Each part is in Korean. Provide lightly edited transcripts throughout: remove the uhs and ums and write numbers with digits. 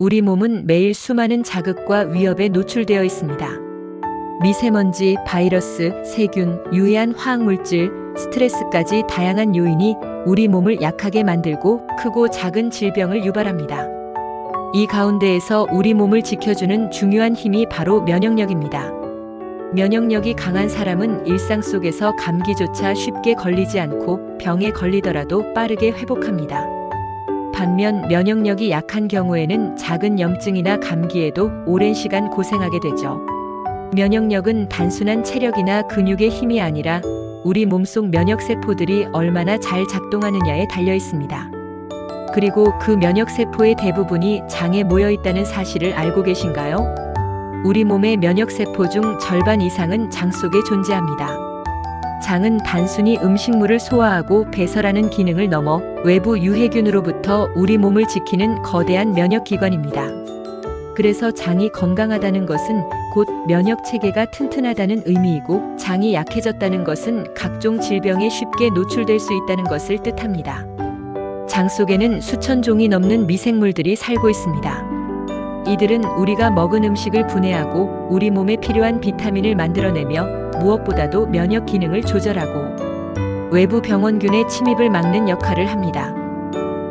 우리 몸은 매일 수많은 자극과 위협에 노출되어 있습니다. 미세먼지, 바이러스, 세균, 유해한 화학물질, 스트레스까지 다양한 요인이 우리 몸을 약하게 만들고 크고 작은 질병을 유발합니다. 이 가운데에서 우리 몸을 지켜주는 중요한 힘이 바로 면역력입니다. 면역력이 강한 사람은 일상 속에서 감기조차 쉽게 걸리지 않고 병에 걸리더라도 빠르게 회복합니다. 반면 면역력이 약한 경우에는 작은 염증이나 감기에도 오랜 시간 고생하게 되죠. 면역력은 단순한 체력이나 근육의 힘이 아니라 우리 몸속 면역세포들이 얼마나 잘 작동하느냐에 달려 있습니다. 그리고 그 면역세포의 대부분이 장에 모여 있다는 사실을 알고 계신가요? 우리 몸의 면역세포 중 절반 이상은 장 속에 존재합니다. 장은 단순히 음식물을 소화하고 배설하는 기능을 넘어 외부 유해균으로부터 우리 몸을 지키는 거대한 면역기관입니다. 그래서 장이 건강하다는 것은 곧 면역 체계가 튼튼하다는 의미이고, 장이 약해졌다는 것은 각종 질병에 쉽게 노출될 수 있다는 것을 뜻합니다. 장 속에는 수천 종이 넘는 미생물들이 살고 있습니다. 이들은 우리가 먹은 음식을 분해하고 우리 몸에 필요한 비타민을 만들어내며 무엇보다도 면역 기능을 조절하고 외부 병원균의 침입을 막는 역할을 합니다.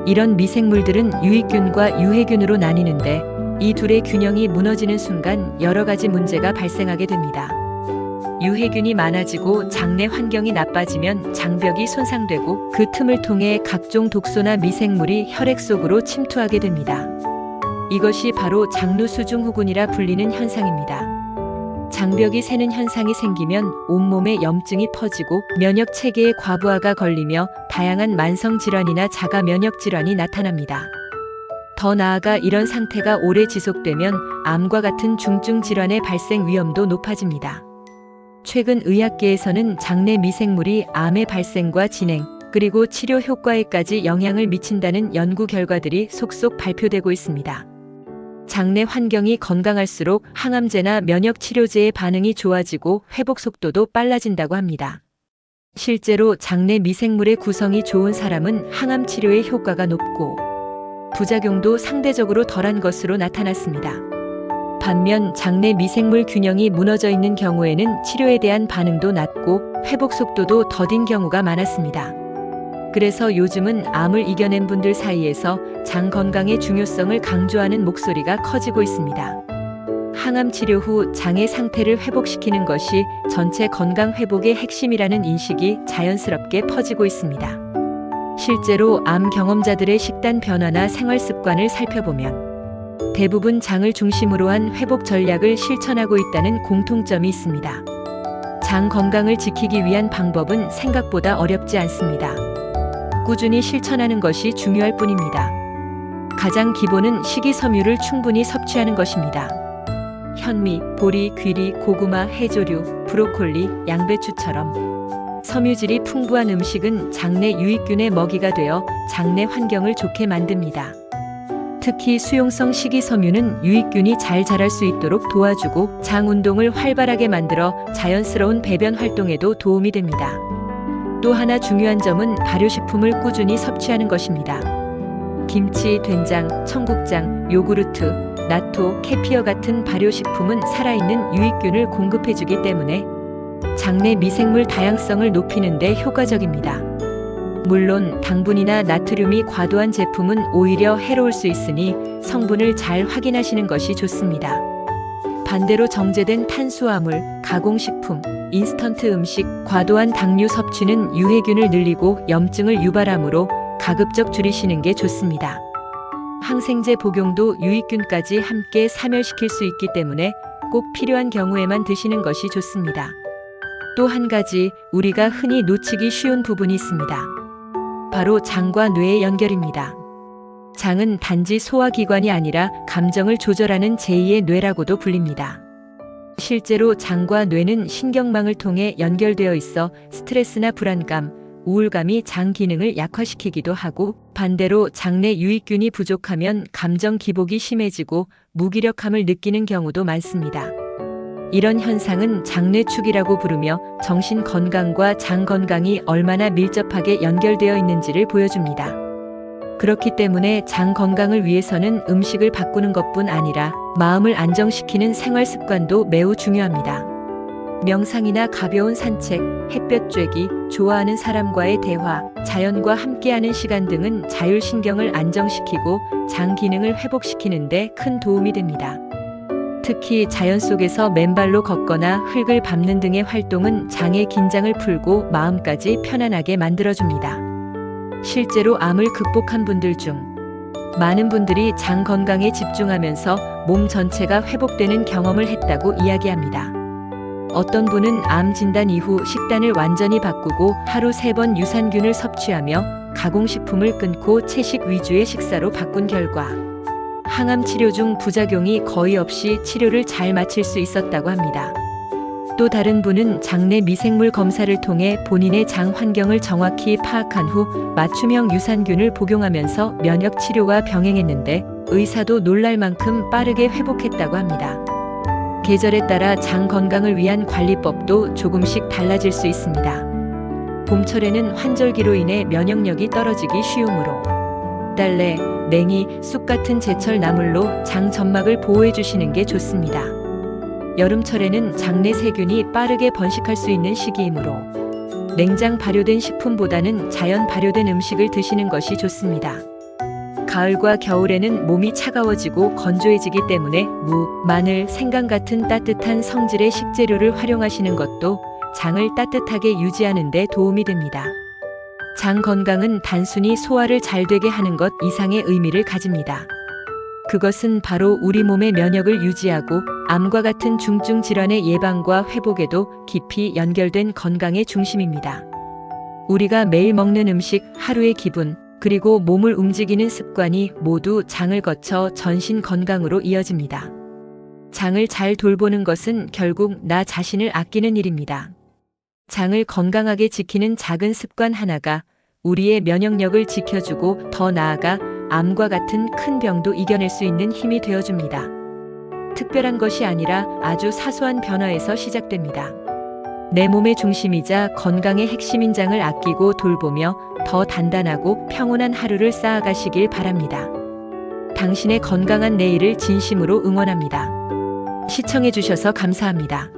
이런 미생물들은 유익균과 유해균으로 나뉘는데, 이 둘의 균형이 무너지는 순간 여러 가지 문제가 발생하게 됩니다. 유해균이 많아지고 장내 환경이 나빠지면 장벽이 손상되고, 그 틈을 통해 각종 독소나 미생물이 혈액 속으로 침투하게 됩니다. 이것이 바로 장루수중후군이라 불리는 현상입니다. 장벽이 새는 현상이 생기면 온몸에 염증이 퍼지고 면역 체계의 과부하가 걸리며 다양한 만성 질환이나 자가 면역 질환이 나타납니다. 더 나아가 이런 상태가 오래 지속되면 암과 같은 중증 질환의 발생 위험도 높아집니다. 최근 의학계에서는 장내 미생물이 암의 발생과 진행, 그리고 치료 효과에까지 영향을 미친다는 연구 결과들이 속속 발표되고 있습니다. 장내 환경이 건강할수록 항암제나 면역 치료제의 반응이 좋아지고 회복 속도도 빨라진다고 합니다. 실제로 장내 미생물의 구성이 좋은 사람은 항암 치료의 효과가 높고 부작용도 상대적으로 덜한 것으로 나타났습니다. 반면 장내 미생물 균형이 무너져 있는 경우에는 치료에 대한 반응도 낮고 회복 속도도 더딘 경우가 많았습니다. 그래서 요즘은 암을 이겨낸 분들 사이에서 장 건강의 중요성을 강조하는 목소리가 커지고 있습니다. 항암 치료 후 장의 상태를 회복시키는 것이 전체 건강 회복의 핵심이라는 인식이 자연스럽게 퍼지고 있습니다. 실제로 암 경험자들의 식단 변화나 생활 습관을 살펴보면 대부분 장을 중심으로 한 회복 전략을 실천하고 있다는 공통점이 있습니다. 장 건강을 지키기 위한 방법은 생각보다 어렵지 않습니다. 꾸준히 실천하는 것이 중요할 뿐입니다. 가장 기본은 식이섬유를 충분히 섭취하는 것입니다. 현미, 보리, 귀리, 고구마, 해조류, 브로콜리, 양배추처럼 섬유질이 풍부한 음식은 장내 유익균의 먹이가 되어 장내 환경을 좋게 만듭니다. 특히 수용성 식이섬유는 유익균이 잘 자랄 수 있도록 도와주고 장 운동을 활발하게 만들어 자연스러운 배변 활동에도 도움이 됩니다. 또 하나 중요한 점은 발효식품을 꾸준히 섭취하는 것입니다. 김치, 된장, 청국장, 요구르트, 나토, 캐피어 같은 발효식품은 살아있는 유익균을 공급해주기 때문에 장내 미생물 다양성을 높이는 데 효과적입니다. 물론 당분이나 나트륨이 과도한 제품은 오히려 해로울 수 있으니 성분을 잘 확인하시는 것이 좋습니다. 반대로 정제된 탄수화물, 가공식품, 인스턴트 음식, 과도한 당류 섭취는 유해균을 늘리고 염증을 유발하므로 가급적 줄이시는 게 좋습니다. 항생제 복용도 유익균까지 함께 사멸시킬 수 있기 때문에 꼭 필요한 경우에만 드시는 것이 좋습니다. 또 한 가지 우리가 흔히 놓치기 쉬운 부분이 있습니다. 바로 장과 뇌의 연결입니다. 장은 단지 소화기관이 아니라 감정을 조절하는 제2의 뇌라고도 불립니다. 실제로 장과 뇌는 신경망을 통해 연결되어 있어 스트레스나 불안감, 우울감이 장 기능을 약화시키기도 하고, 반대로 장내 유익균이 부족하면 감정 기복이 심해지고 무기력함을 느끼는 경우도 많습니다. 이런 현상은 장뇌축이라고 부르며 정신 건강과 장 건강이 얼마나 밀접하게 연결되어 있는지를 보여줍니다. 그렇기 때문에 장 건강을 위해서는 음식을 바꾸는 것뿐 아니라 마음을 안정시키는 생활 습관도 매우 중요합니다. 명상이나 가벼운 산책, 햇볕 쬐기, 좋아하는 사람과의 대화, 자연과 함께하는 시간 등은 자율신경을 안정시키고 장 기능을 회복시키는 데 큰 도움이 됩니다. 특히 자연 속에서 맨발로 걷거나 흙을 밟는 등의 활동은 장의 긴장을 풀고 마음까지 편안하게 만들어줍니다. 실제로 암을 극복한 분들 중 많은 분들이 장 건강에 집중하면서 몸 전체가 회복되는 경험을 했다고 이야기합니다. 어떤 분은 암 진단 이후 식단을 완전히 바꾸고 하루 3번 유산균을 섭취하며 가공식품을 끊고 채식 위주의 식사로 바꾼 결과 항암 치료 중 부작용이 거의 없이 치료를 잘 마칠 수 있었다고 합니다. 또 다른 분은 장내 미생물 검사를 통해 본인의 장 환경을 정확히 파악한 후 맞춤형 유산균을 복용하면서 면역 치료와 병행했는데 의사도 놀랄 만큼 빠르게 회복했다고 합니다. 계절에 따라 장 건강을 위한 관리법도 조금씩 달라질 수 있습니다. 봄철에는 환절기로 인해 면역력이 떨어지기 쉬우므로 달래, 냉이, 쑥 같은 제철 나물로 장 점막을 보호해 주시는 게 좋습니다. 여름철에는 장내 세균이 빠르게 번식할 수 있는 시기이므로 냉장 발효된 식품보다는 자연 발효된 음식을 드시는 것이 좋습니다. 가을과 겨울에는 몸이 차가워지고 건조해지기 때문에 무, 마늘, 생강 같은 따뜻한 성질의 식재료를 활용하시는 것도 장을 따뜻하게 유지하는 데 도움이 됩니다. 장 건강은 단순히 소화를 잘 되게 하는 것 이상의 의미를 가집니다. 그것은 바로 우리 몸의 면역을 유지하고 암과 같은 중증 질환의 예방과 회복에도 깊이 연결된 건강의 중심입니다. 우리가 매일 먹는 음식, 하루의 기분, 그리고 몸을 움직이는 습관이 모두 장을 거쳐 전신 건강으로 이어집니다. 장을 잘 돌보는 것은 결국 나 자신을 아끼는 일입니다. 장을 건강하게 지키는 작은 습관 하나가 우리의 면역력을 지켜주고 더 나아가 암과 같은 큰 병도 이겨낼 수 있는 힘이 되어줍니다. 특별한 것이 아니라 아주 사소한 변화에서 시작됩니다. 내 몸의 중심이자 건강의 핵심인 장을 아끼고 돌보며 더 단단하고 평온한 하루를 쌓아가시길 바랍니다. 당신의 건강한 내일을 진심으로 응원합니다. 시청해주셔서 감사합니다.